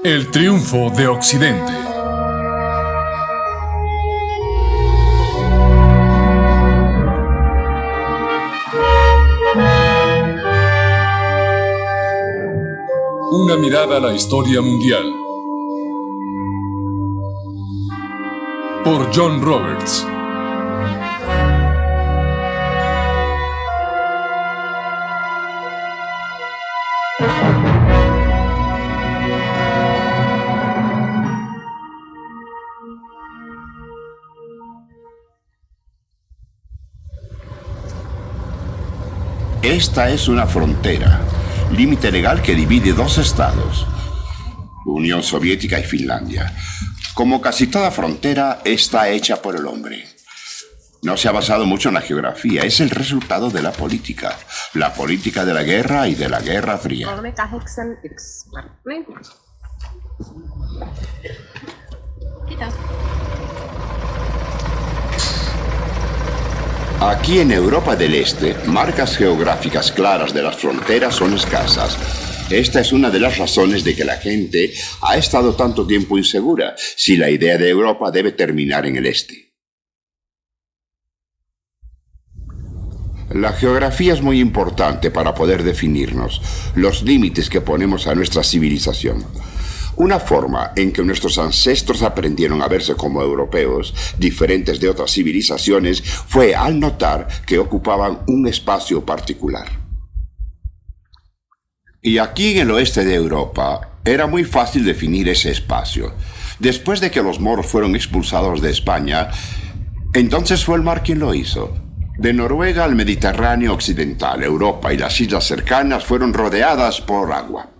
El triunfo de Occidente. Una mirada a la historia mundial. Por John Roberts. Esta es una frontera, límite legal que divide dos estados, Unión Soviética y Finlandia. Como casi toda frontera, está hecha por el hombre. No se ha basado mucho en la geografía, es el resultado de la política de la guerra y de la Guerra Fría. Aquí en Europa del Este, marcas geográficas claras de las fronteras son escasas. Esta es una de las razones de que la gente ha estado tanto tiempo insegura si la idea de Europa debe terminar en el este. La geografía es muy importante para poder definirnos, los límites que ponemos a nuestra civilización. Una forma en que nuestros ancestros aprendieron a verse como europeos, diferentes de otras civilizaciones, fue al notar que ocupaban un espacio particular. Y aquí en el oeste de Europa era muy fácil definir ese espacio. Después de que los moros fueron expulsados de España, entonces fue el mar quien lo hizo. De Noruega al Mediterráneo occidental, Europa y las islas cercanas fueron rodeadas por agua.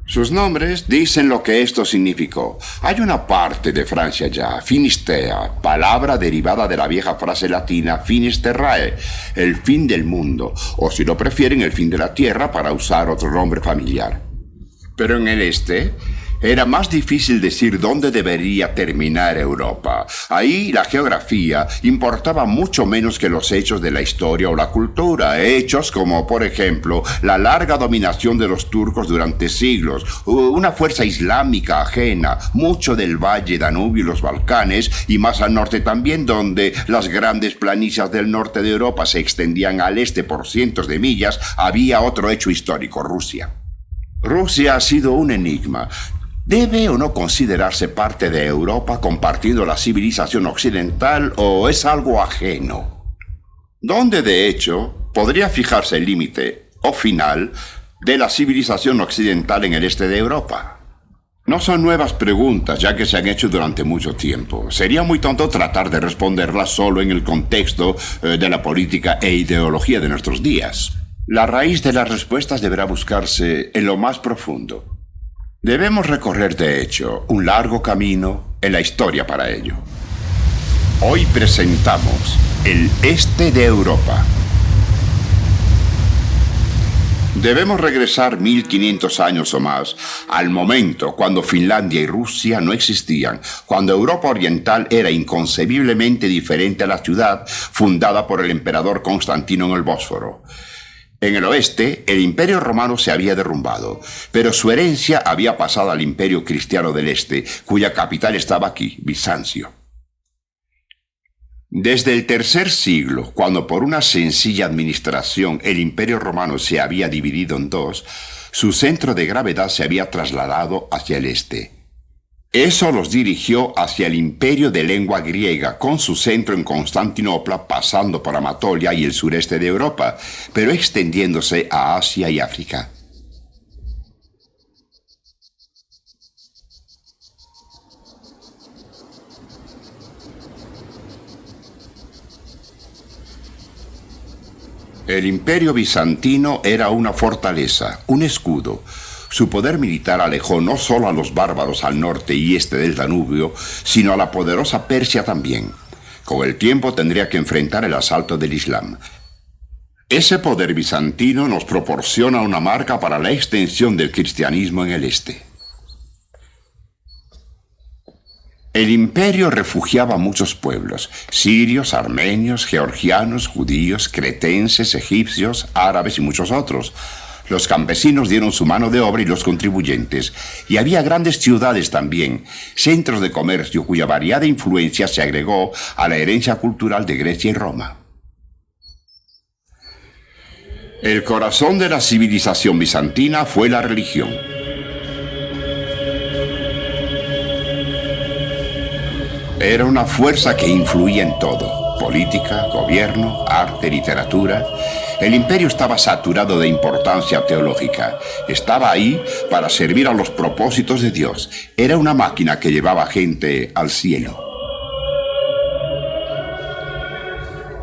Sus nombres dicen lo que esto significó. Hay una parte de Francia ya, Finistea, palabra derivada de la vieja frase latina finis terrae, el fin del mundo, o si lo prefieren, el fin de la tierra para usar otro nombre familiar. Pero en el este era más difícil decir dónde debería terminar Europa. Ahí la geografía importaba mucho menos que los hechos de la historia o la cultura. Hechos como, por ejemplo, la larga dominación de los turcos durante siglos, una fuerza islámica ajena, mucho del valle Danubio y los Balcanes, y más al norte también, donde las grandes planicies del norte de Europa se extendían al este por cientos de millas, había otro hecho histórico, Rusia. Rusia ha sido un enigma. ¿Debe o no considerarse parte de Europa compartiendo la civilización occidental o es algo ajeno? ¿Dónde, de hecho, podría fijarse el límite o final de la civilización occidental en el este de Europa? No son nuevas preguntas, ya que se han hecho durante mucho tiempo. Sería muy tonto tratar de responderlas solo en el contexto de la política e ideología de nuestros días. La raíz de las respuestas deberá buscarse en lo más profundo. Debemos recorrer, de hecho, un largo camino en la historia para ello. Hoy presentamos el este de Europa. Debemos regresar 1500 años o más, al momento cuando Finlandia y Rusia no existían, cuando Europa Oriental era inconcebiblemente diferente a la ciudad fundada por el emperador Constantino en el Bósforo. En el oeste, el Imperio Romano se había derrumbado, pero su herencia había pasado al Imperio Cristiano del Este, cuya capital estaba aquí, Bizancio. Desde el tercer siglo, cuando por una sencilla administración el Imperio Romano se había dividido en dos, su centro de gravedad se había trasladado hacia el este. Eso los dirigió hacia el imperio de lengua griega, con su centro en Constantinopla, pasando por Anatolia y el sureste de Europa, pero extendiéndose a Asia y África. El imperio bizantino era una fortaleza, un escudo. Su poder militar alejó no solo a los bárbaros al norte y este del Danubio, sino a la poderosa Persia también. Con el tiempo tendría que enfrentar el asalto del Islam. Ese poder bizantino nos proporciona una marca para la extensión del cristianismo en el este. El imperio refugiaba a muchos pueblos, sirios, armenios, georgianos, judíos, cretenses, egipcios, árabes y muchos otros. Los campesinos dieron su mano de obra y los contribuyentes. Y había grandes ciudades también, centros de comercio cuya variada influencia se agregó a la herencia cultural de Grecia y Roma. El corazón de la civilización bizantina fue la religión. Era una fuerza que influía en todo: política, gobierno, arte, literatura. El imperio estaba saturado de importancia teológica. Estaba ahí para servir a los propósitos de Dios. Era una máquina que llevaba gente al cielo.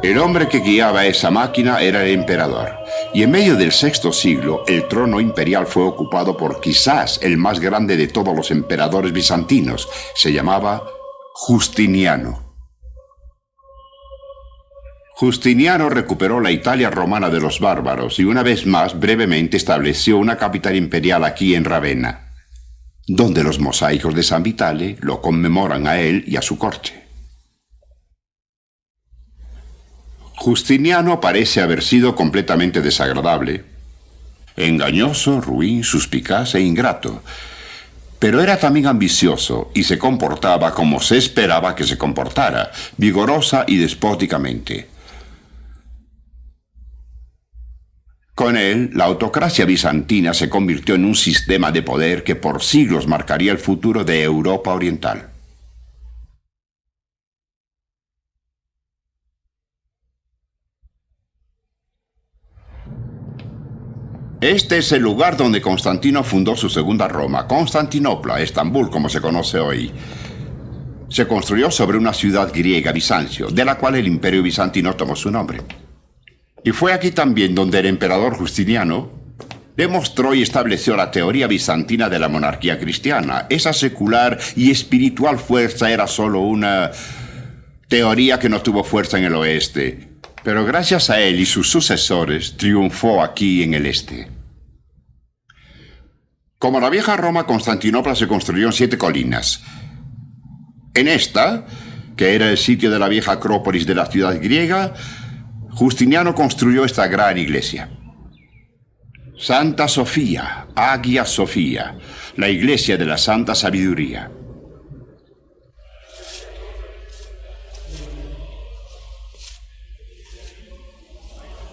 El hombre que guiaba esa máquina era el emperador. Y en medio del sexto siglo, el trono imperial fue ocupado por quizás el más grande de todos los emperadores bizantinos. Se llamaba Justiniano. Justiniano recuperó la Italia romana de los bárbaros y una vez más brevemente estableció una capital imperial aquí en Ravenna, donde los mosaicos de San Vitale lo conmemoran a él y a su corte. Justiniano parece haber sido completamente desagradable, engañoso, ruin, suspicaz e ingrato, pero era también ambicioso y se comportaba como se esperaba que se comportara, vigorosa y despóticamente. Con él, la autocracia bizantina se convirtió en un sistema de poder que por siglos marcaría el futuro de Europa Oriental. Este es el lugar donde Constantino fundó su segunda Roma, Constantinopla, Estambul, como se conoce hoy. Se construyó sobre una ciudad griega, Bizancio, de la cual el imperio bizantino tomó su nombre. Y fue aquí también donde el emperador Justiniano demostró y estableció la teoría bizantina de la monarquía cristiana. Esa secular y espiritual fuerza era solo una teoría que no tuvo fuerza en el oeste, pero gracias a él y sus sucesores triunfó aquí en el este. Como la vieja Roma, Constantinopla se construyó en 7 colinas. En esta, que era el sitio de la vieja acrópolis de la ciudad griega, Justiniano construyó esta gran iglesia. Santa Sofía, Hagia Sofía, la iglesia de la Santa Sabiduría.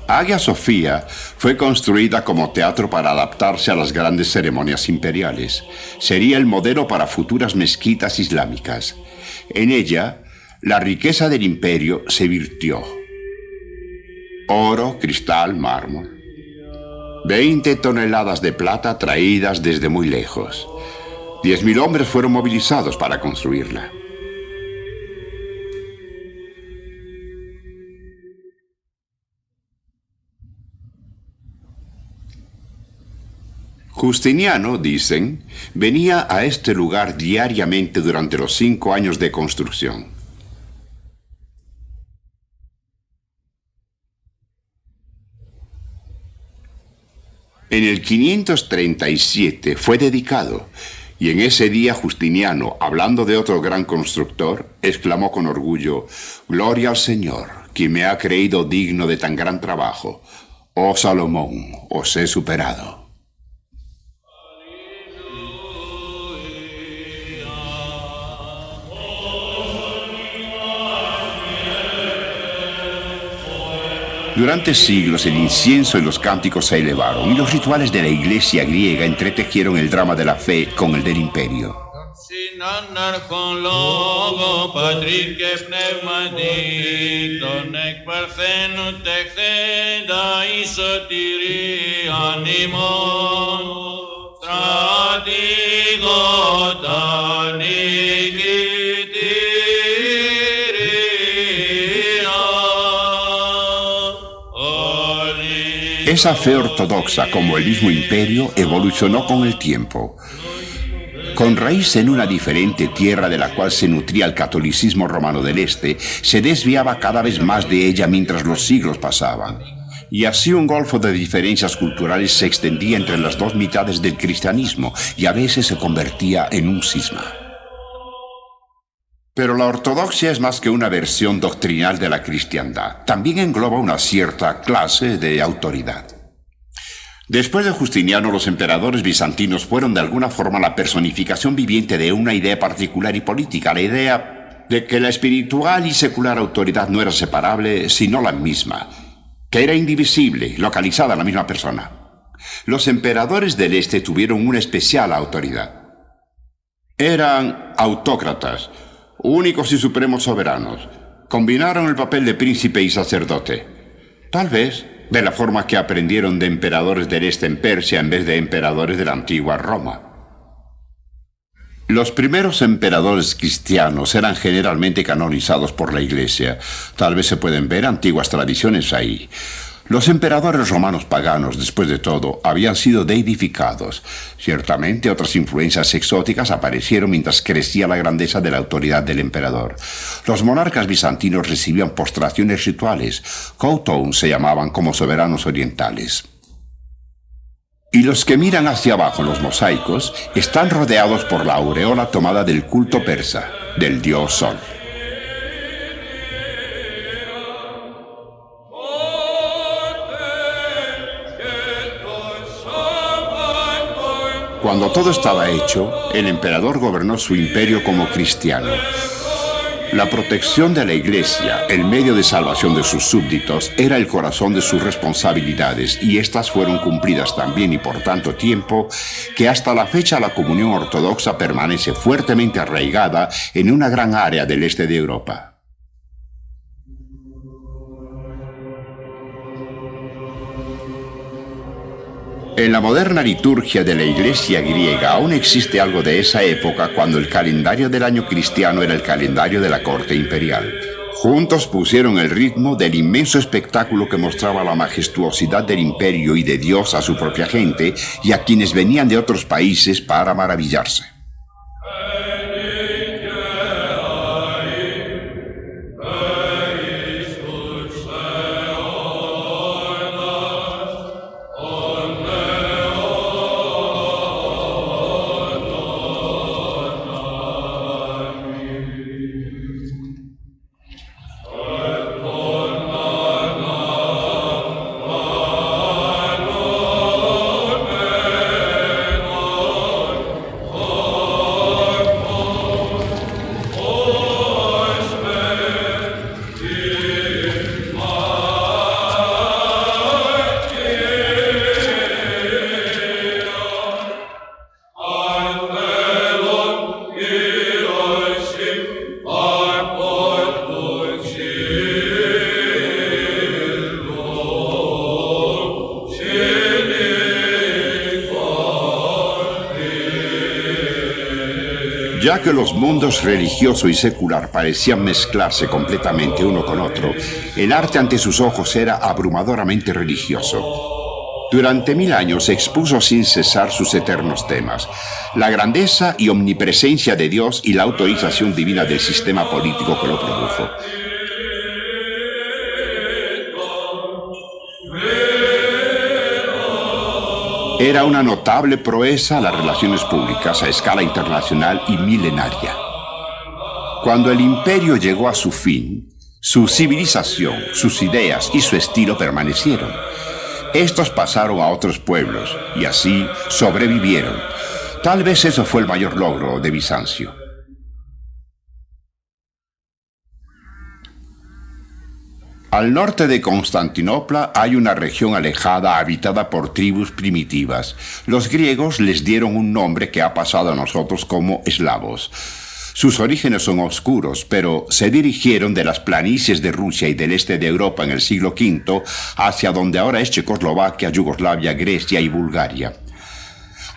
Hagia Sofía fue construida como teatro para adaptarse a las grandes ceremonias imperiales. Sería el modelo para futuras mezquitas islámicas. En ella, la riqueza del imperio se virtió. Oro, cristal, mármol. 20 toneladas de plata traídas desde muy lejos. 10.000 hombres fueron movilizados para construirla. Justiniano, dicen, venía a este lugar diariamente durante los 5 años de construcción. En el 537 fue dedicado, y en ese día Justiniano, hablando de otro gran constructor, exclamó con orgullo: «Gloria al Señor, quien me ha creído digno de tan gran trabajo. Oh Salomón, os he superado». Durante siglos el incienso y los cánticos se elevaron y los rituales de la iglesia griega entretejieron el drama de la fe con el del imperio. Esa fe ortodoxa, como el mismo imperio, evolucionó con el tiempo. Con raíz en una diferente tierra de la cual se nutría el catolicismo romano del Este, se desviaba cada vez más de ella mientras los siglos pasaban. Y así un golfo de diferencias culturales se extendía entre las dos mitades del cristianismo y a veces se convertía en un cisma. Pero la ortodoxia es más que una versión doctrinal de la cristiandad. También engloba una cierta clase de autoridad. Después de Justiniano, los emperadores bizantinos fueron de alguna forma la personificación viviente de una idea particular y política, la idea de que la espiritual y secular autoridad no era separable, sino la misma, que era indivisible, localizada en la misma persona. Los emperadores del Este tuvieron una especial autoridad. Eran autócratas, únicos y supremos soberanos. Combinaron el papel de príncipe y sacerdote. Tal vez de la forma que aprendieron de emperadores del Este en Persia en vez de emperadores de la antigua Roma. Los primeros emperadores cristianos eran generalmente canonizados por la Iglesia. Tal vez se pueden ver antiguas tradiciones ahí. Los emperadores romanos paganos, después de todo, habían sido deidificados. Ciertamente otras influencias exóticas aparecieron mientras crecía la grandeza de la autoridad del emperador. Los monarcas bizantinos recibían postraciones rituales. Koutoun se llamaban como soberanos orientales. Y los que miran hacia abajo en los mosaicos están rodeados por la aureola tomada del culto persa, del dios Sol. Cuando todo estaba hecho, el emperador gobernó su imperio como cristiano. La protección de la Iglesia, el medio de salvación de sus súbditos, era el corazón de sus responsabilidades, y estas fueron cumplidas tan bien y por tanto tiempo que hasta la fecha la comunión ortodoxa permanece fuertemente arraigada en una gran área del este de Europa. En la moderna liturgia de la Iglesia griega aún existe algo de esa época cuando el calendario del año cristiano era el calendario de la corte imperial. Juntos pusieron el ritmo del inmenso espectáculo que mostraba la majestuosidad del imperio y de Dios a su propia gente y a quienes venían de otros países para maravillarse. Ya que los mundos religioso y secular parecían mezclarse completamente uno con otro, el arte ante sus ojos era abrumadoramente religioso. Durante 1000 años expuso sin cesar sus eternos temas: la grandeza y omnipresencia de Dios y la autorización divina del sistema político que lo produjo. Era una notable proeza las relaciones públicas a escala internacional y milenaria. Cuando el imperio llegó a su fin, su civilización, sus ideas y su estilo permanecieron. Estos pasaron a otros pueblos y así sobrevivieron. Tal vez eso fue el mayor logro de Bizancio. Al norte de Constantinopla hay una región alejada habitada por tribus primitivas. Los griegos les dieron un nombre que ha pasado a nosotros como eslavos. Sus orígenes son oscuros, pero se dirigieron de las planicies de Rusia y del este de Europa en el siglo V hacia donde ahora es Checoslovaquia, Yugoslavia, Grecia y Bulgaria.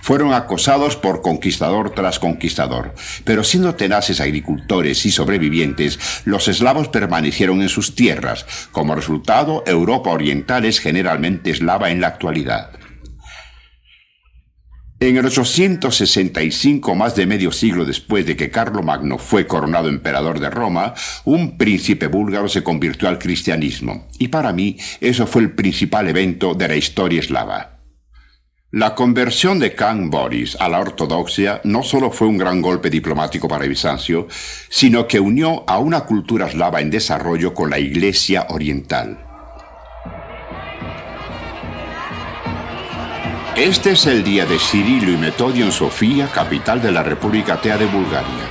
Fueron acosados por conquistador tras conquistador, pero siendo tenaces agricultores y sobrevivientes, los eslavos permanecieron en sus tierras. Como resultado, Europa Oriental es generalmente eslava en la actualidad. En el 865, más de medio siglo después de que Carlomagno fue coronado emperador de Roma, un príncipe búlgaro se convirtió al cristianismo, y para mí eso fue el principal evento de la historia eslava. La conversión de Khan Boris a la ortodoxia no solo fue un gran golpe diplomático para Bizancio, sino que unió a una cultura eslava en desarrollo con la Iglesia oriental. Este es el día de Cirilo y Metodio en Sofía, capital de la República Atea de Bulgaria.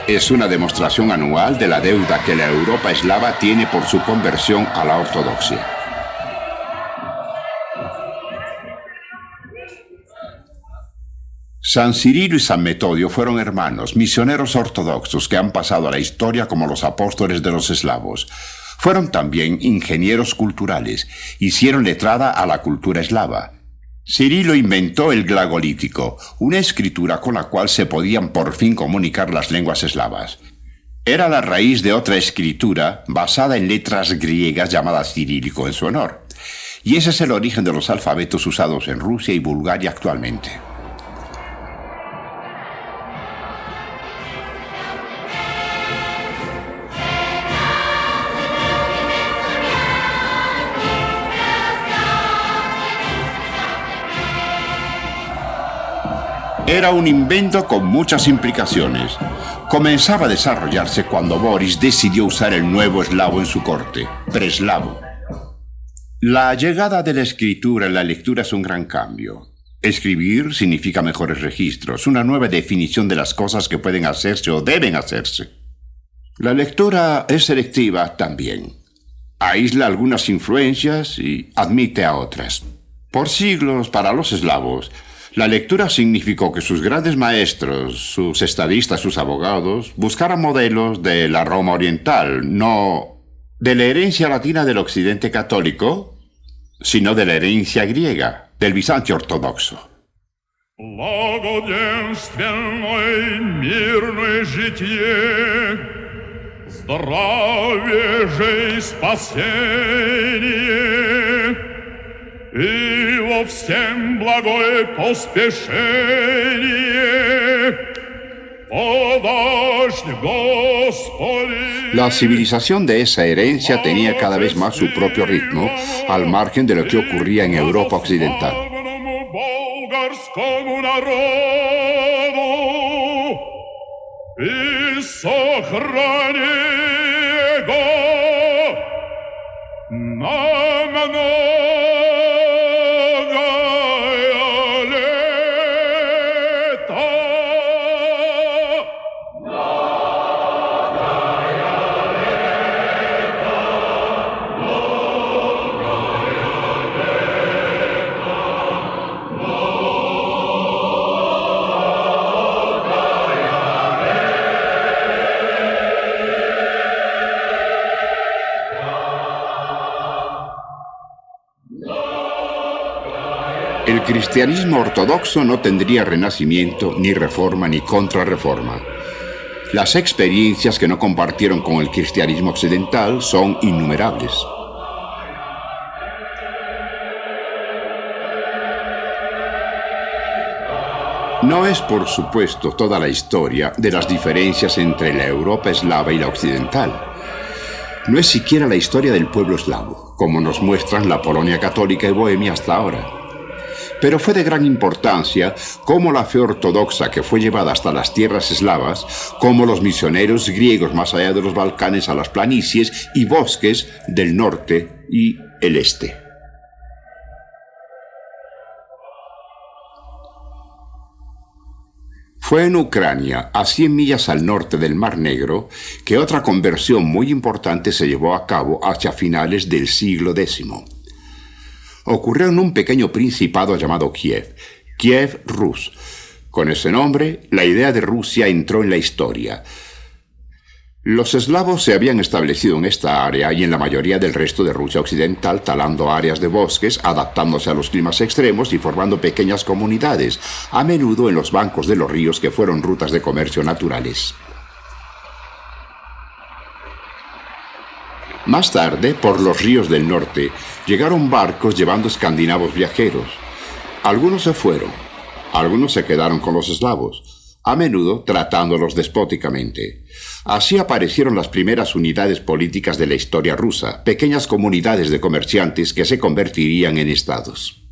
Es una demostración anual de la deuda que la Europa eslava tiene por su conversión a la ortodoxia. San Cirilo y San Metodio fueron hermanos, misioneros ortodoxos que han pasado a la historia como los apóstoles de los eslavos. Fueron también ingenieros culturales, hicieron letrada a la cultura eslava. Cirilo inventó el glagolítico, una escritura con la cual se podían por fin comunicar las lenguas eslavas. Era la raíz de otra escritura basada en letras griegas llamada cirílico en su honor. Y ese es el origen de los alfabetos usados en Rusia y Bulgaria actualmente. Era un invento con muchas implicaciones. Comenzaba a desarrollarse cuando Boris decidió usar el nuevo eslavo en su corte, preslavo. La llegada de la escritura en la lectura es un gran cambio. Escribir significa mejores registros, una nueva definición de las cosas que pueden hacerse o deben hacerse. La lectura es selectiva también. Aísla algunas influencias y admite a otras. Por siglos, para los eslavos, la lectura significó que sus grandes maestros, sus estadistas, sus abogados, buscaran modelos de la Roma oriental, no de la herencia latina del occidente católico, sino de la herencia griega, del Bizancio ortodoxo. И во всем благое поспешение подашь Господи. La civilización de esa herencia tenía cada vez más su propio ritmo, al margen de lo que ocurría en Europa occidental. Болгарскому народу и сохрани его на много. El cristianismo ortodoxo no tendría renacimiento, ni reforma, ni contrarreforma. Las experiencias que no compartieron con el cristianismo occidental son innumerables. No es, por supuesto, toda la historia de las diferencias entre la Europa eslava y la occidental. No es siquiera la historia del pueblo eslavo, como nos muestran la Polonia católica y Bohemia hasta ahora. Pero fue de gran importancia cómo la fe ortodoxa que fue llevada hasta las tierras eslavas, cómo los misioneros griegos más allá de los Balcanes a las planicies y bosques del norte y el este. Fue en Ucrania, a 100 millas al norte del Mar Negro, que otra conversión muy importante se llevó a cabo hacia finales del siglo X. Ocurrió en un pequeño principado llamado Kiev, Kiev Rus. Con ese nombre, la idea de Rusia entró en la historia. Los eslavos se habían establecido en esta área y en la mayoría del resto de Rusia occidental, talando áreas de bosques, adaptándose a los climas extremos y formando pequeñas comunidades, a menudo en los bancos de los ríos que fueron rutas de comercio naturales. Más tarde, por los ríos del norte, llegaron barcos llevando escandinavos viajeros. Algunos se fueron, algunos se quedaron con los eslavos, a menudo tratándolos despóticamente. Así aparecieron las primeras unidades políticas de la historia rusa, pequeñas comunidades de comerciantes que se convertirían en estados.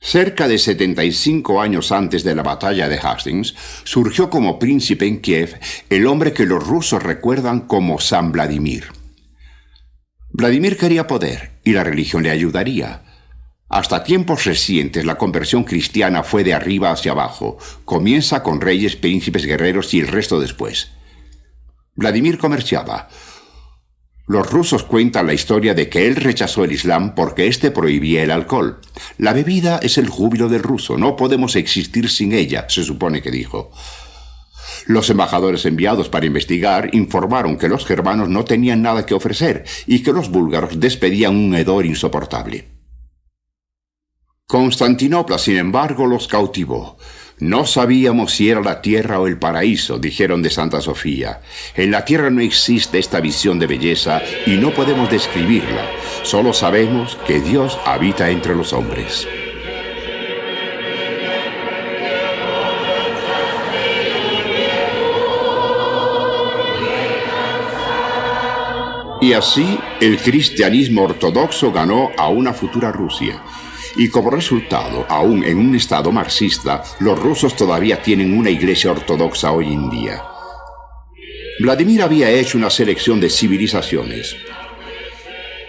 Cerca de 75 años antes de la batalla de Hastings, surgió como príncipe en Kiev el hombre que los rusos recuerdan como San Vladimir. Vladimir quería poder y la religión le ayudaría. Hasta tiempos recientes la conversión cristiana fue de arriba hacia abajo. Comienza con reyes, príncipes, guerreros y el resto después. Vladimir comerciaba. Los rusos cuentan la historia de que él rechazó el Islam porque éste prohibía el alcohol. La bebida es el júbilo del ruso, no podemos existir sin ella, se supone que dijo. Los embajadores enviados para investigar informaron que los germanos no tenían nada que ofrecer y que los búlgaros despedían un hedor insoportable. Constantinopla, sin embargo, los cautivó. No sabíamos si era la tierra o el paraíso, dijeron de Santa Sofía. En la tierra no existe esta visión de belleza y no podemos describirla. Solo sabemos que Dios habita entre los hombres. Y así, el cristianismo ortodoxo ganó a una futura Rusia. Y como resultado, aún en un estado marxista, los rusos todavía tienen una iglesia ortodoxa hoy en día. Vladimir había hecho una selección de civilizaciones.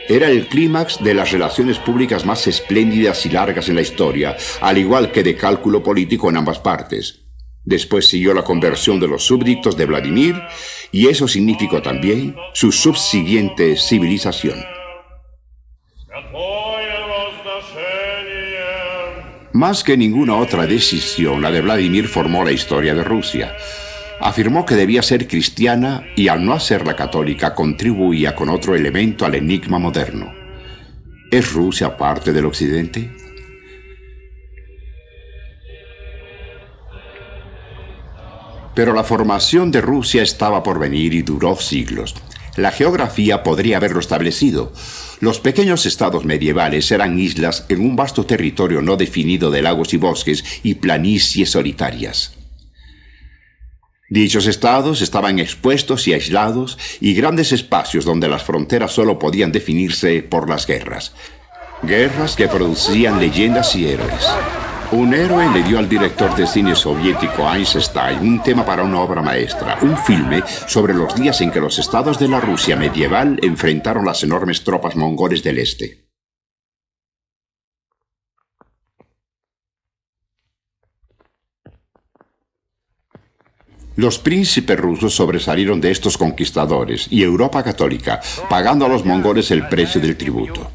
Era el clímax de las relaciones públicas más espléndidas y largas en la historia, al igual que de cálculo político en ambas partes. Después siguió la conversión de los súbditos de Vladimir, y eso significó también su subsiguiente civilización. Más que ninguna otra decisión, la de Vladimir formó la historia de Rusia. Afirmó que debía ser cristiana y al no hacerla católica contribuía con otro elemento al enigma moderno. ¿Es Rusia parte del Occidente? Pero la formación de Rusia estaba por venir y duró siglos. La geografía podría haberlo establecido. Los pequeños estados medievales eran islas en un vasto territorio no definido de lagos y bosques y planicies solitarias. Dichos estados estaban expuestos y aislados y grandes espacios donde las fronteras solo podían definirse por las guerras. Guerras que producían leyendas y héroes. Un héroe le dio al director de cine soviético Eisenstein un tema para una obra maestra, un filme sobre los días en que los estados de la Rusia medieval enfrentaron las enormes tropas mongoles del este. Los príncipes rusos sobresalieron de estos conquistadores y Europa católica, pagando a los mongoles el precio del tributo.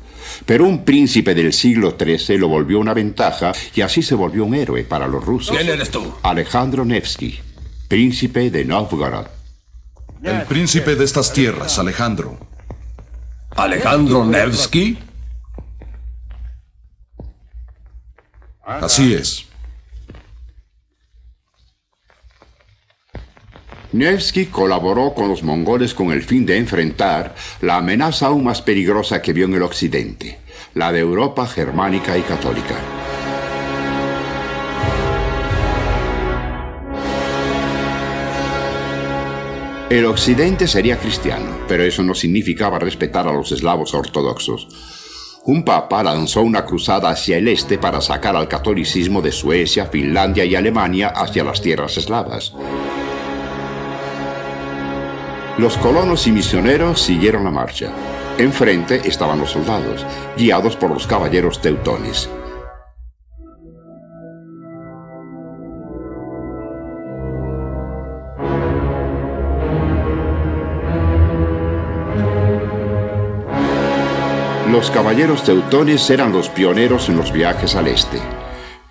Pero un príncipe del siglo XIII lo volvió una ventaja y así se volvió un héroe para los rusos. ¿Quién eres tú? Alejandro Nevsky, príncipe de Novgorod. El príncipe de estas tierras, Alejandro. ¿Alejandro Nevsky? Así es. Nevsky colaboró con los mongoles con el fin de enfrentar la amenaza aún más peligrosa que vio en el occidente, la de Europa germánica y católica. El occidente sería cristiano, pero eso no significaba respetar a los eslavos ortodoxos. Un papa lanzó una cruzada hacia el este para sacar al catolicismo de Suecia, Finlandia y Alemania hacia las tierras eslavas. Los colonos y misioneros siguieron la marcha. Enfrente estaban los soldados, guiados por los caballeros teutones. Los caballeros teutones eran los pioneros en los viajes al este.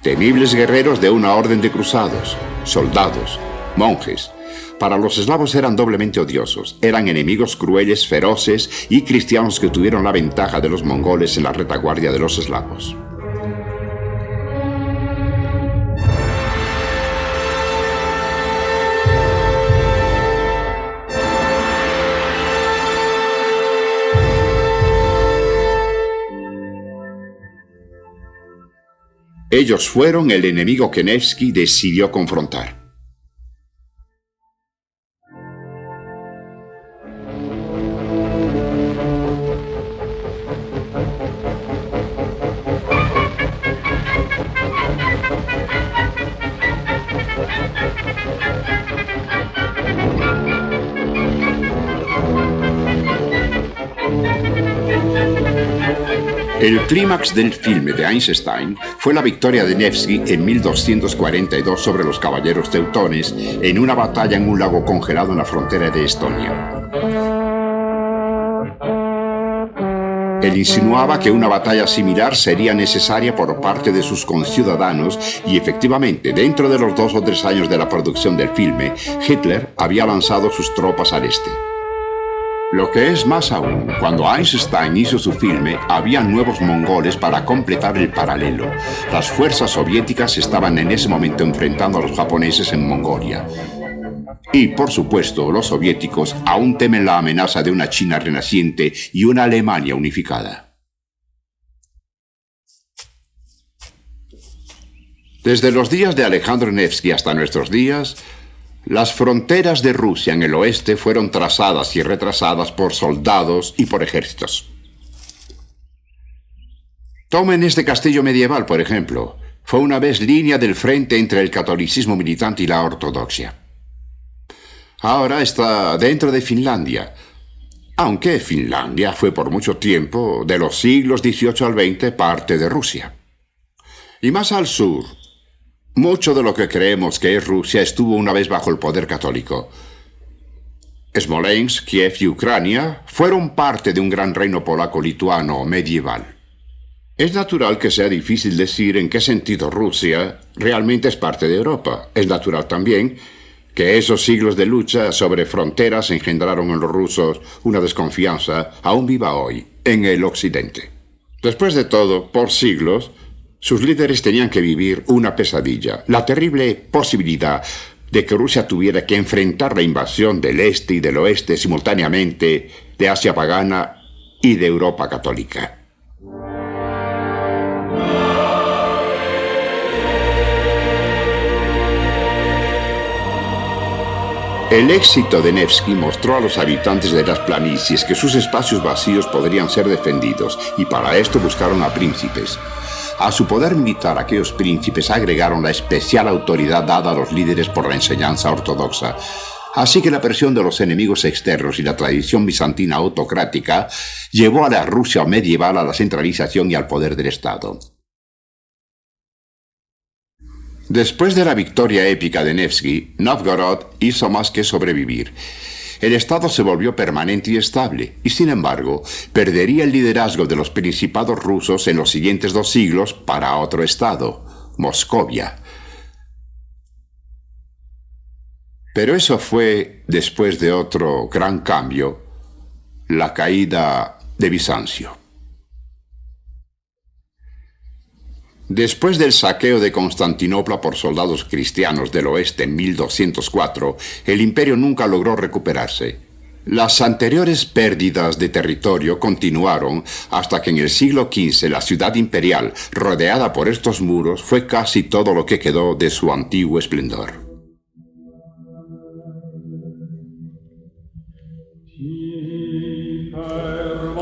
Temibles guerreros de una orden de cruzados, soldados, monjes. Para los eslavos eran doblemente odiosos. Eran enemigos crueles, feroces y cristianos que tuvieron la ventaja de los mongoles en la retaguardia de los eslavos. Ellos fueron el enemigo que Nevsky decidió confrontar. El clímax del filme de Einstein fue la victoria de Nevsky en 1242 sobre los caballeros teutones en una batalla en un lago congelado en la frontera de Estonia. Él insinuaba que una batalla similar sería necesaria por parte de sus conciudadanos y efectivamente, dentro de los 2 o 3 años de la producción del filme, Hitler había lanzado sus tropas al este. Lo que es más aún, cuando Einstein hizo su filme, había nuevos mongoles para completar el paralelo. Las fuerzas soviéticas estaban en ese momento enfrentando a los japoneses en Mongolia. Y, por supuesto, los soviéticos aún temen la amenaza de una China renaciente y una Alemania unificada. Desde los días de Alejandro Nevsky hasta nuestros días, las fronteras de Rusia en el oeste fueron trazadas y retrasadas por soldados y por ejércitos. Tomen este castillo medieval, por ejemplo. Fue una vez línea del frente entre el catolicismo militante y la ortodoxia. Ahora está dentro de Finlandia, aunque Finlandia fue por mucho tiempo, de los siglos XVIII al XX, parte de Rusia. Y más al sur, mucho de lo que creemos que es Rusia estuvo una vez bajo el poder católico. Smolensk, Kiev y Ucrania fueron parte de un gran reino polaco-lituano medieval. Es natural que sea difícil decir en qué sentido Rusia realmente es parte de Europa. Es natural también que esos siglos de lucha sobre fronteras engendraron en los rusos una desconfianza aún viva hoy en el occidente. Después de todo, por siglos, sus líderes tenían que vivir una pesadilla, la terrible posibilidad de que Rusia tuviera que enfrentar la invasión del este y del oeste simultáneamente, de Asia pagana y de Europa católica. El éxito de Nevsky mostró a los habitantes de las planicies que sus espacios vacíos podrían ser defendidos, y para esto buscaron a príncipes. A su poder militar, aquellos príncipes agregaron la especial autoridad dada a los líderes por la enseñanza ortodoxa. Así que la presión de los enemigos externos y la tradición bizantina autocrática llevó a la Rusia medieval a la centralización y al poder del Estado. Después de la victoria épica de Nevsky, Novgorod hizo más que sobrevivir. El Estado se volvió permanente y estable, y sin embargo, perdería el liderazgo de los principados rusos en los siguientes 2 siglos para otro Estado, Moscovia. Pero eso fue después de otro gran cambio, la caída de Bizancio. Después del saqueo de Constantinopla por soldados cristianos del oeste en 1204, el imperio nunca logró recuperarse. Las anteriores pérdidas de territorio continuaron hasta que en el siglo XV la ciudad imperial, rodeada por estos muros, fue casi todo lo que quedó de su antiguo esplendor.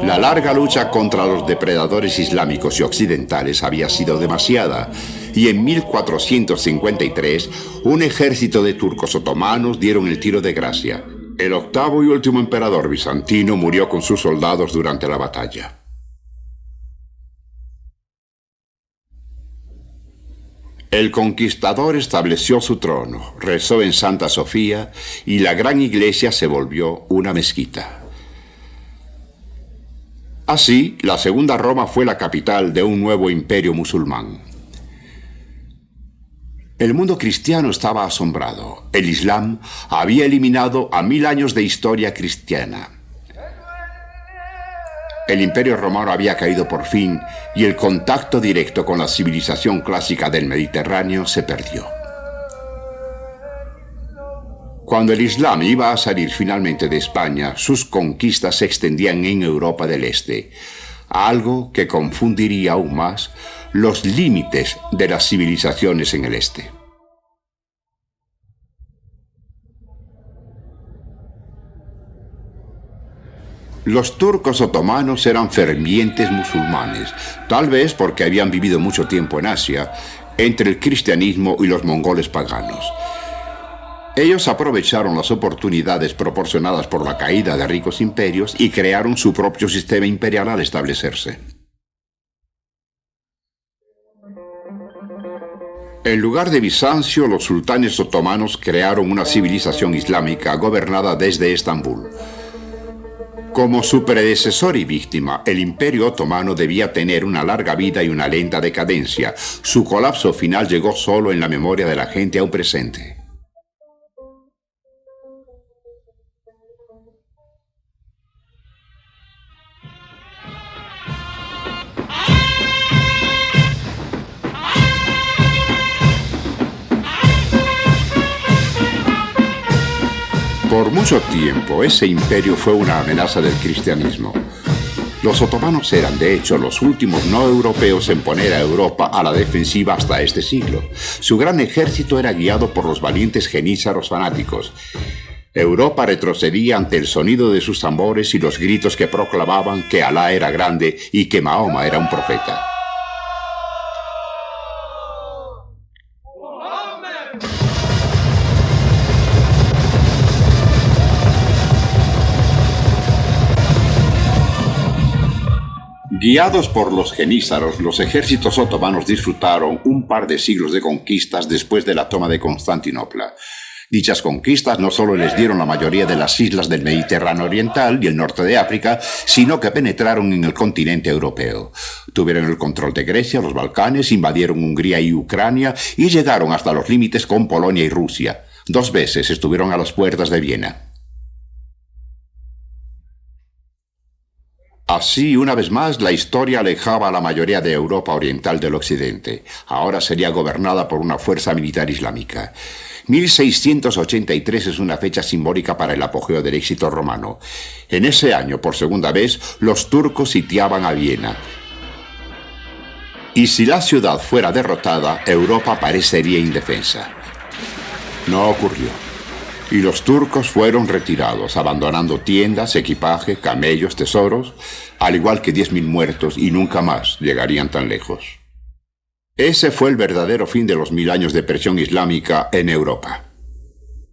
La larga lucha contra los depredadores islámicos y occidentales había sido demasiada, y en 1453 un ejército de turcos otomanos dieron el tiro de gracia. El octavo y último emperador bizantino murió con sus soldados durante la batalla. El conquistador estableció su trono, rezó en Santa Sofía y la gran iglesia se volvió una mezquita. Así, la Segunda Roma fue la capital de un nuevo imperio musulmán. El mundo cristiano estaba asombrado. El Islam había eliminado a 1000 años de historia cristiana. El imperio romano había caído por fin y el contacto directo con la civilización clásica del Mediterráneo se perdió. Cuando el Islam iba a salir finalmente de España, sus conquistas se extendían en Europa del Este, algo que confundiría aún más los límites de las civilizaciones en el Este. Los turcos otomanos eran fervientes musulmanes, tal vez porque habían vivido mucho tiempo en Asia, entre el cristianismo y los mongoles paganos. Ellos aprovecharon las oportunidades proporcionadas por la caída de ricos imperios y crearon su propio sistema imperial al establecerse. En lugar de Bizancio, los sultanes otomanos crearon una civilización islámica gobernada desde Estambul. Como su predecesor y víctima, el Imperio Otomano debía tener una larga vida y una lenta decadencia. Su colapso final llegó solo en la memoria de la gente aún presente. Por mucho tiempo, ese imperio fue una amenaza del cristianismo. Los otomanos eran, de hecho, los últimos no europeos en poner a Europa a la defensiva hasta este siglo. Su gran ejército era guiado por los valientes jenízaros fanáticos. Europa retrocedía ante el sonido de sus tambores y los gritos que proclamaban que Alá era grande y que Mahoma era un profeta. Guiados por los jenízaros, los ejércitos otomanos disfrutaron un par de siglos de conquistas después de la toma de Constantinopla. Dichas conquistas no solo les dieron la mayoría de las islas del Mediterráneo oriental y el norte de África, sino que penetraron en el continente europeo. Tuvieron el control de Grecia, los Balcanes, invadieron Hungría y Ucrania y llegaron hasta los límites con Polonia y Rusia. 2 veces estuvieron a las puertas de Viena. Así, una vez más, la historia alejaba a la mayoría de Europa oriental del occidente. Ahora sería gobernada por una fuerza militar islámica. 1683 es una fecha simbólica para el apogeo del éxito romano. En ese año, por segunda vez, los turcos sitiaban a Viena. Y si la ciudad fuera derrotada, Europa parecería indefensa. No ocurrió. Y los turcos fueron retirados, abandonando tiendas, equipaje, camellos, tesoros, al igual que 10.000 muertos, y nunca más llegarían tan lejos. Ese fue el verdadero fin de los 1000 años de presión islámica en Europa.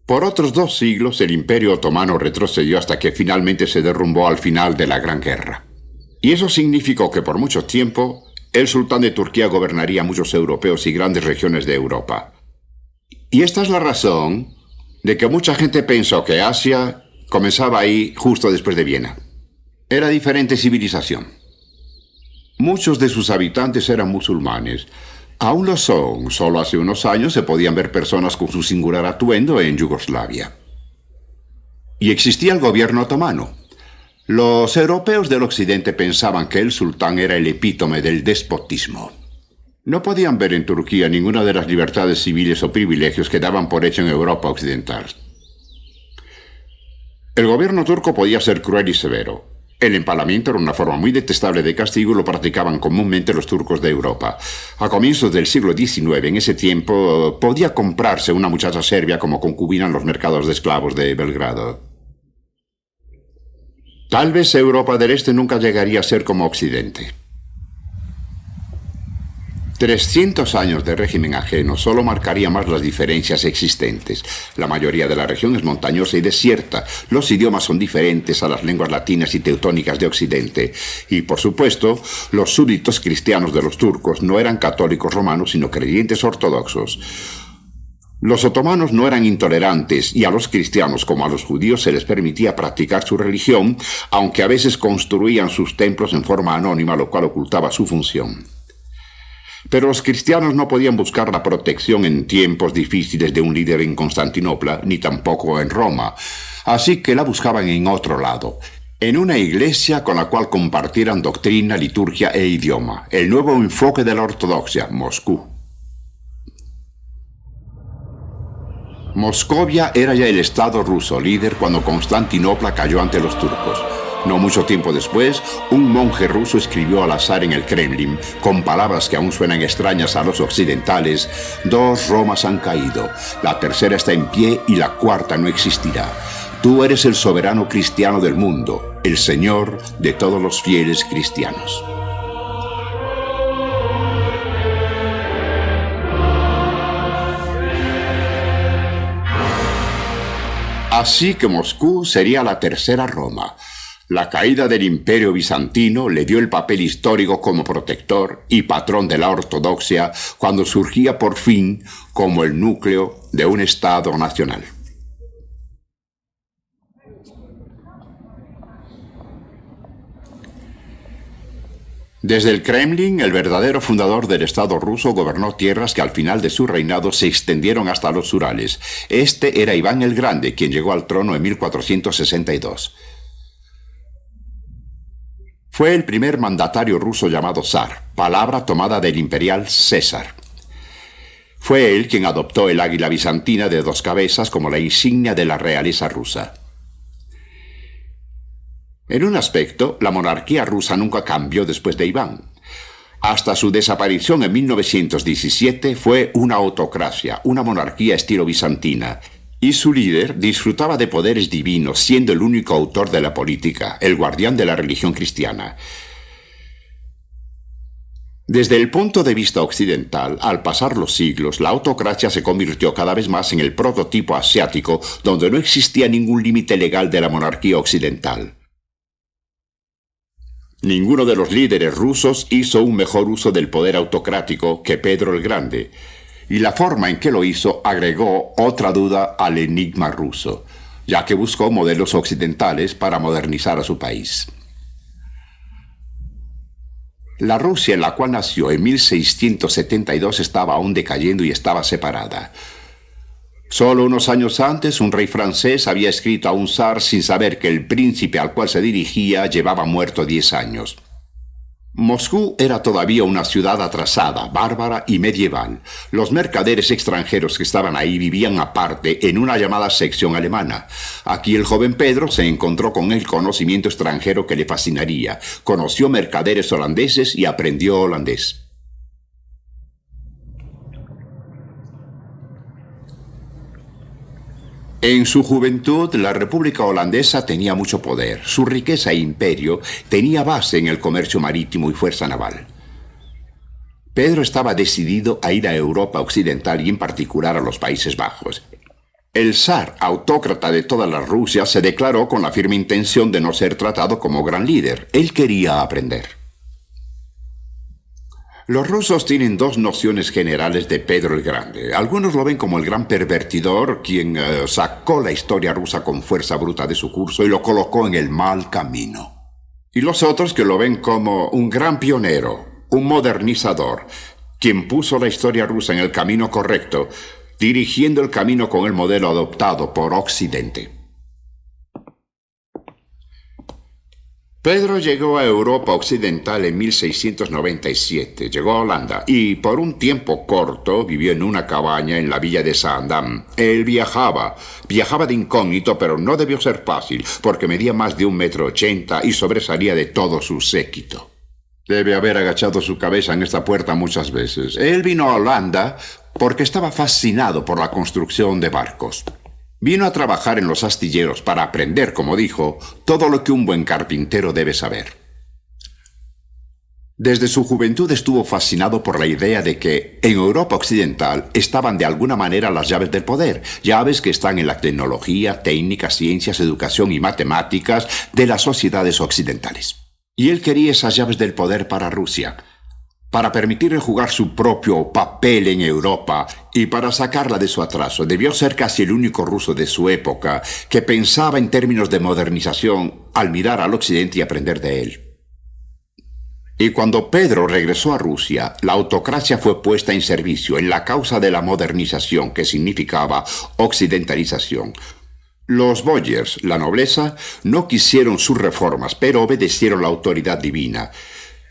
Por otros 2 siglos, el Imperio Otomano retrocedió hasta que finalmente se derrumbó al final de la Gran Guerra. Y eso significó que por mucho tiempo, el sultán de Turquía gobernaría muchos europeos y grandes regiones de Europa. Y esta es la razón de que mucha gente pensó que Asia comenzaba ahí justo después de Viena. Era diferente civilización. Muchos de sus habitantes eran musulmanes. Aún lo son. Solo hace unos años se podían ver personas con su singular atuendo en Yugoslavia. Y existía el gobierno otomano. Los europeos del occidente pensaban que el sultán era el epítome del despotismo. No podían ver en Turquía ninguna de las libertades civiles o privilegios que daban por hecho en Europa occidental. El gobierno turco podía ser cruel y severo. El empalamiento era una forma muy detestable de castigo y lo practicaban comúnmente los turcos de Europa. A comienzos del siglo XIX, en ese tiempo, podía comprarse una muchacha serbia como concubina en los mercados de esclavos de Belgrado. Tal vez Europa del Este nunca llegaría a ser como Occidente. 300 años de régimen ajeno solo marcaría más las diferencias existentes. La mayoría de la región es montañosa y desierta. Los idiomas son diferentes a las lenguas latinas y teutónicas de Occidente. Y, por supuesto, los súbditos cristianos de los turcos no eran católicos romanos, sino creyentes ortodoxos. Los otomanos no eran intolerantes y a los cristianos como a los judíos se les permitía practicar su religión, aunque a veces construían sus templos en forma anónima, lo cual ocultaba su función. Pero los cristianos no podían buscar la protección en tiempos difíciles de un líder en Constantinopla, ni tampoco en Roma. Así que la buscaban en otro lado, en una iglesia con la cual compartieran doctrina, liturgia e idioma, el nuevo enfoque de la ortodoxia, Moscú. Moscovia era ya el estado ruso líder cuando Constantinopla cayó ante los turcos. No mucho tiempo después, un monje ruso escribió al azar en el Kremlin, con palabras que aún suenan extrañas a los occidentales: 2 Romas han caído, la tercera está en pie y la cuarta no existirá. Tú eres el soberano cristiano del mundo, el Señor de todos los fieles cristianos. Así que Moscú sería la tercera Roma. La caída del Imperio Bizantino le dio el papel histórico como protector y patrón de la ortodoxia cuando surgía por fin como el núcleo de un Estado nacional. Desde el Kremlin, el verdadero fundador del Estado ruso gobernó tierras que al final de su reinado se extendieron hasta los Urales. Este era Iván el Grande, quien llegó al trono en 1462. Fue el primer mandatario ruso llamado zar, palabra tomada del imperial César. Fue él quien adoptó el águila bizantina de 2 cabezas como la insignia de la realeza rusa. En un aspecto, la monarquía rusa nunca cambió después de Iván. Hasta su desaparición en 1917 fue una autocracia, una monarquía estilo bizantina, y su líder disfrutaba de poderes divinos, siendo el único autor de la política, el guardián de la religión cristiana. Desde el punto de vista occidental, al pasar los siglos, la autocracia se convirtió cada vez más en el prototipo asiático, donde no existía ningún límite legal de la monarquía occidental. Ninguno de los líderes rusos hizo un mejor uso del poder autocrático que Pedro el Grande, y la forma en que lo hizo agregó otra duda al enigma ruso, ya que buscó modelos occidentales para modernizar a su país. La Rusia en la cual nació en 1672 estaba aún decayendo y estaba separada. Solo unos años antes, un rey francés había escrito a un zar sin saber que el príncipe al cual se dirigía llevaba muerto 10 años. Moscú era todavía una ciudad atrasada, bárbara y medieval. Los mercaderes extranjeros que estaban ahí vivían aparte en una llamada sección alemana. Aquí el joven Pedro se encontró con el conocimiento extranjero que le fascinaría. Conoció mercaderes holandeses y aprendió holandés. En su juventud, la República Holandesa tenía mucho poder. Su riqueza e imperio tenía base en el comercio marítimo y fuerza naval. Pedro estaba decidido a ir a Europa Occidental y en particular a los Países Bajos. El zar, autócrata de toda la Rusia, se declaró con la firme intención de no ser tratado como gran líder. Él quería aprender. Los rusos tienen 2 nociones generales de Pedro el Grande. Algunos lo ven como el gran pervertidor, quien sacó la historia rusa con fuerza bruta de su curso y lo colocó en el mal camino. Y los otros que lo ven como un gran pionero, un modernizador, quien puso la historia rusa en el camino correcto, dirigiendo el camino con el modelo adoptado por Occidente. Pedro llegó a Europa Occidental en 1697, llegó a Holanda y por un tiempo corto vivió en una cabaña en la villa de Zaandam. Él viajaba de incógnito, pero no debió ser fácil, porque medía más de 1,80 m y sobresalía de todo su séquito. Debe haber agachado su cabeza en esta puerta muchas veces. Él vino a Holanda porque estaba fascinado por la construcción de barcos. Vino a trabajar en los astilleros para aprender, como dijo, todo lo que un buen carpintero debe saber. Desde su juventud estuvo fascinado por la idea de que en Europa Occidental estaban de alguna manera las llaves del poder, llaves que están en la tecnología, técnica, ciencias, educación y matemáticas de las sociedades occidentales. Y él quería esas llaves del poder para Rusia, para permitirle jugar su propio papel en Europa y para sacarla de su atraso. Debió ser casi el único ruso de su época que pensaba en términos de modernización al mirar al occidente y aprender de él. Y cuando Pedro regresó a Rusia, la autocracia fue puesta en servicio en la causa de la modernización, que significaba occidentalización. Los boyers, la nobleza, no quisieron sus reformas, pero obedecieron la autoridad divina.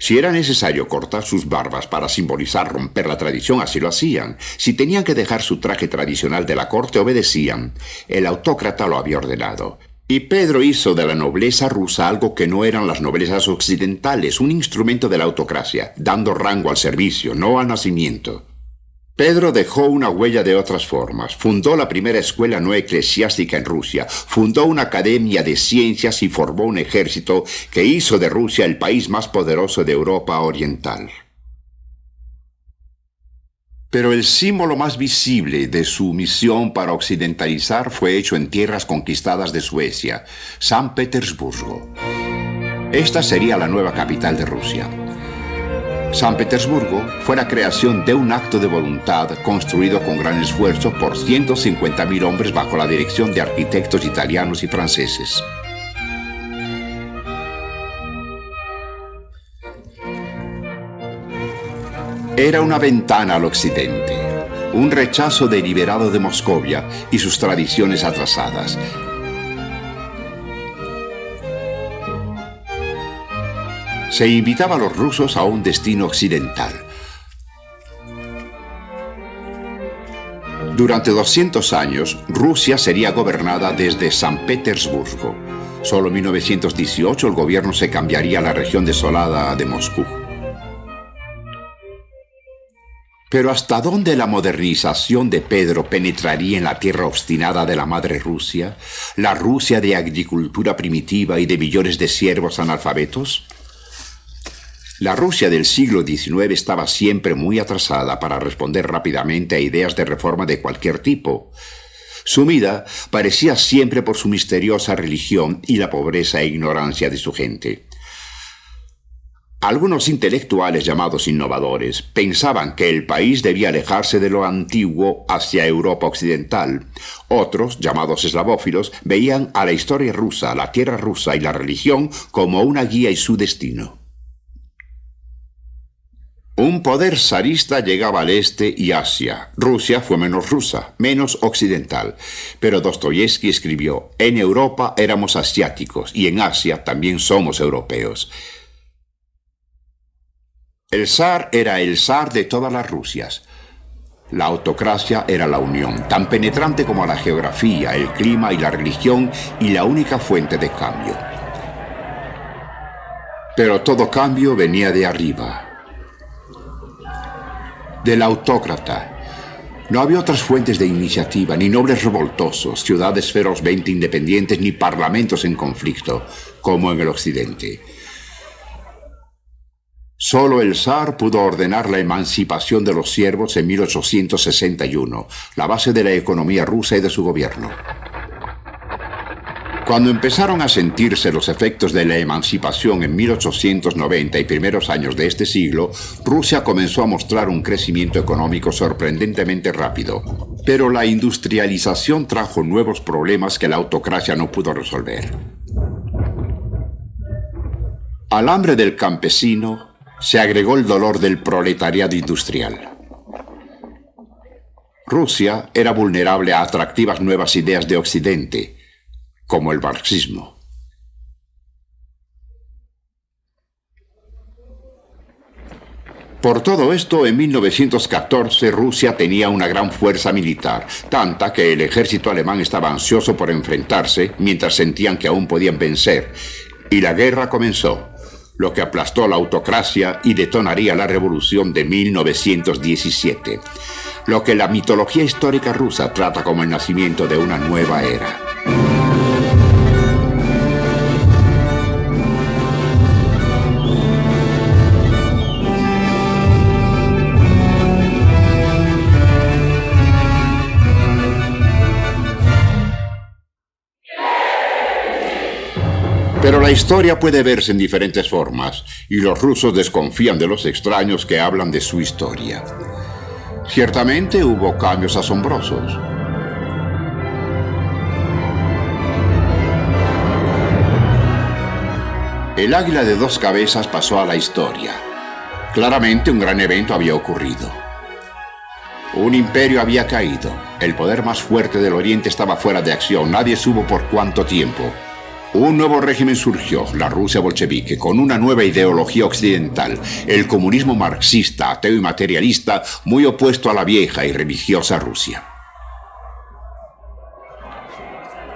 Si era necesario cortar sus barbas para simbolizar romper la tradición, así lo hacían. Si tenían que dejar su traje tradicional de la corte, obedecían. El autócrata lo había ordenado. Y Pedro hizo de la nobleza rusa algo que no eran las noblezas occidentales, un instrumento de la autocracia, dando rango al servicio, no al nacimiento. Pedro dejó una huella de otras formas. Fundó la primera escuela no eclesiástica en Rusia, fundó una academia de ciencias y formó un ejército que hizo de Rusia el país más poderoso de Europa Oriental. Pero el símbolo más visible de su misión para occidentalizar fue hecho en tierras conquistadas de Suecia, San Petersburgo. Esta sería la nueva capital de Rusia. San Petersburgo fue la creación de un acto de voluntad construido con gran esfuerzo por 150.000 hombres bajo la dirección de arquitectos italianos y franceses. Era una ventana al occidente, un rechazo deliberado de Moscovia y sus tradiciones atrasadas. Se invitaba a los rusos a un destino occidental. Durante 200 años, Rusia sería gobernada desde San Petersburgo. Solo en 1918 el gobierno se cambiaría a la región desolada de Moscú. Pero ¿hasta dónde la modernización de Pedro penetraría en la tierra obstinada de la madre Rusia, la Rusia de agricultura primitiva y de millones de siervos analfabetos? La Rusia del siglo XIX estaba siempre muy atrasada para responder rápidamente a ideas de reforma de cualquier tipo. Sumida parecía siempre por su misteriosa religión y la pobreza e ignorancia de su gente. Algunos intelectuales llamados innovadores pensaban que el país debía alejarse de lo antiguo hacia Europa occidental. Otros, llamados eslavófilos, veían a la historia rusa, la tierra rusa y la religión como una guía y su destino. Un poder zarista llegaba al este y Asia. Rusia fue menos rusa, menos occidental. Pero Dostoyevsky escribió: en Europa éramos asiáticos y en Asia también somos europeos. El zar era el zar de todas las Rusias. La autocracia era la unión, tan penetrante como la geografía, el clima y la religión, y la única fuente de cambio. Pero todo cambio venía de arriba, del autócrata. No había otras fuentes de iniciativa, ni nobles revoltosos, ciudades ferozmente independientes, ni parlamentos en conflicto, como en el occidente. Solo el zar pudo ordenar la emancipación de los siervos en 1861, la base de la economía rusa y de su gobierno. Cuando empezaron a sentirse los efectos de la emancipación en 1890 y primeros años de este siglo, Rusia comenzó a mostrar un crecimiento económico sorprendentemente rápido. Pero la industrialización trajo nuevos problemas que la autocracia no pudo resolver. Al hambre del campesino se agregó el dolor del proletariado industrial. Rusia era vulnerable a atractivas nuevas ideas de Occidente, como el marxismo. Por todo esto, en 1914 Rusia tenía una gran fuerza militar, tanta que el ejército alemán estaba ansioso por enfrentarse mientras sentían que aún podían vencer, y la guerra comenzó, lo que aplastó la autocracia y detonaría la revolución de 1917, lo que la mitología histórica rusa trata como el nacimiento de una nueva era. Pero la historia puede verse en diferentes formas, y los rusos desconfían de los extraños que hablan de su historia. Ciertamente hubo cambios asombrosos. El águila de dos cabezas pasó a la historia. Claramente un gran evento había ocurrido. Un imperio había caído. El poder más fuerte del Oriente estaba fuera de acción. Nadie supo por cuánto tiempo. Un nuevo régimen surgió, la Rusia bolchevique, con una nueva ideología occidental, el comunismo marxista, ateo y materialista, muy opuesto a la vieja y religiosa Rusia.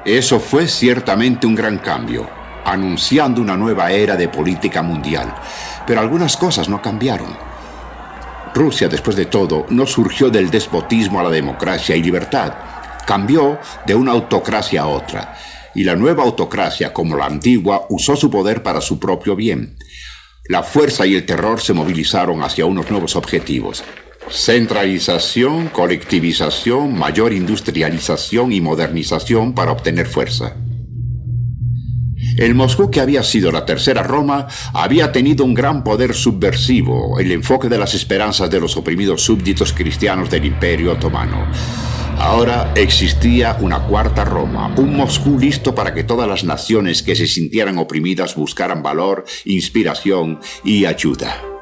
Eso fue ciertamente un gran cambio, anunciando una nueva era de política mundial, pero algunas cosas no cambiaron. Rusia, después de todo, no surgió del despotismo a la democracia y libertad, cambió de una autocracia a otra. Y la nueva autocracia, como la antigua, usó su poder para su propio bien. La fuerza y el terror se movilizaron hacia unos nuevos objetivos: centralización, colectivización, mayor industrialización y modernización para obtener fuerza. El Moscú que había sido la tercera Roma había tenido un gran poder subversivo, el enfoque de las esperanzas de los oprimidos súbditos cristianos del Imperio Otomano. Ahora existía una cuarta Roma, un Moscú listo para que todas las naciones que se sintieran oprimidas buscaran valor, inspiración y ayuda.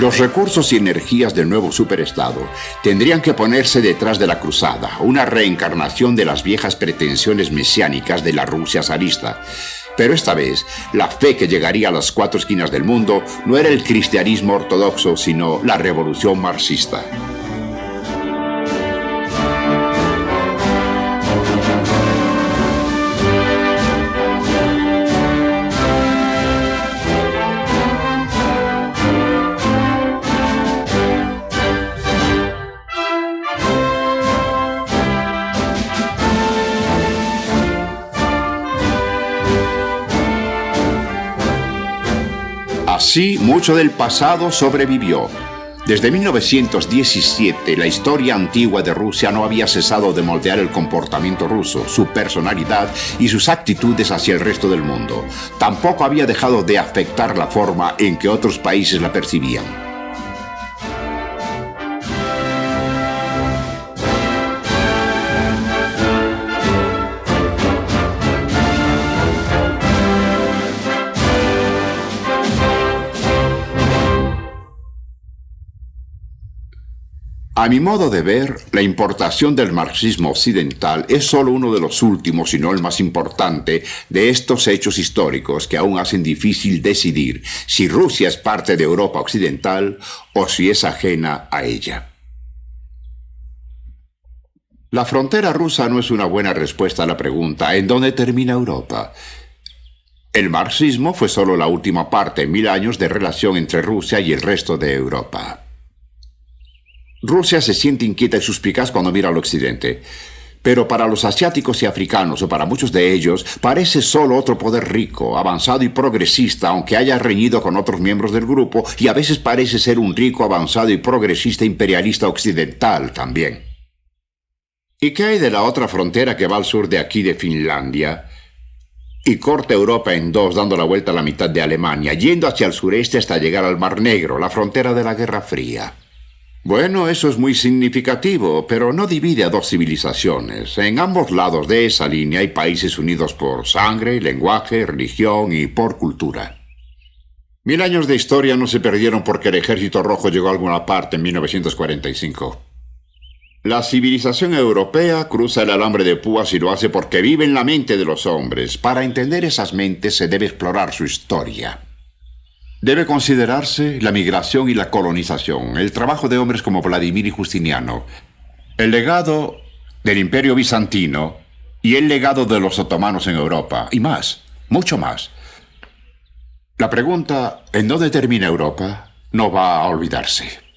Los recursos y energías del nuevo superestado tendrían que ponerse detrás de la cruzada, una reencarnación de las viejas pretensiones mesiánicas de la Rusia zarista. Pero esta vez, la fe que llegaría a las cuatro esquinas del mundo no era el cristianismo ortodoxo, sino la revolución marxista. Así, mucho del pasado sobrevivió. Desde 1917, la historia antigua de Rusia no había cesado de moldear el comportamiento ruso, su personalidad y sus actitudes hacia el resto del mundo. Tampoco había dejado de afectar la forma en que otros países la percibían. A mi modo de ver, la importación del marxismo occidental es solo uno de los últimos, y no el más importante, de estos hechos históricos que aún hacen difícil decidir si Rusia es parte de Europa occidental o si es ajena a ella. La frontera rusa no es una buena respuesta a la pregunta ¿en dónde termina Europa? El marxismo fue solo la última parte en 1000 años de relación entre Rusia y el resto de Europa. Rusia se siente inquieta y suspicaz cuando mira al occidente, pero para los asiáticos y africanos, o para muchos de ellos, parece solo otro poder rico, avanzado y progresista, aunque haya reñido con otros miembros del grupo, y a veces parece ser un rico, avanzado y progresista imperialista occidental también. ¿Y qué hay de la otra frontera que va al sur de aquí de Finlandia y corta Europa en dos, dando la vuelta a la mitad de Alemania, yendo hacia el sureste hasta llegar al Mar Negro, la frontera de la Guerra Fría? Bueno, eso es muy significativo, pero no divide a dos civilizaciones. En ambos lados de esa línea hay países unidos por sangre, lenguaje, religión y por cultura. 1000 años de historia no se perdieron porque el Ejército Rojo llegó a alguna parte en 1945. La civilización europea cruza el alambre de púas y lo hace porque vive en la mente de los hombres. Para entender esas mentes se debe explorar su historia. Debe considerarse la migración y la colonización, el trabajo de hombres como Vladimir y Justiniano, el legado del Imperio Bizantino y el legado de los otomanos en Europa, y más, mucho más. La pregunta ¿en dónde termina Europa? No va a olvidarse.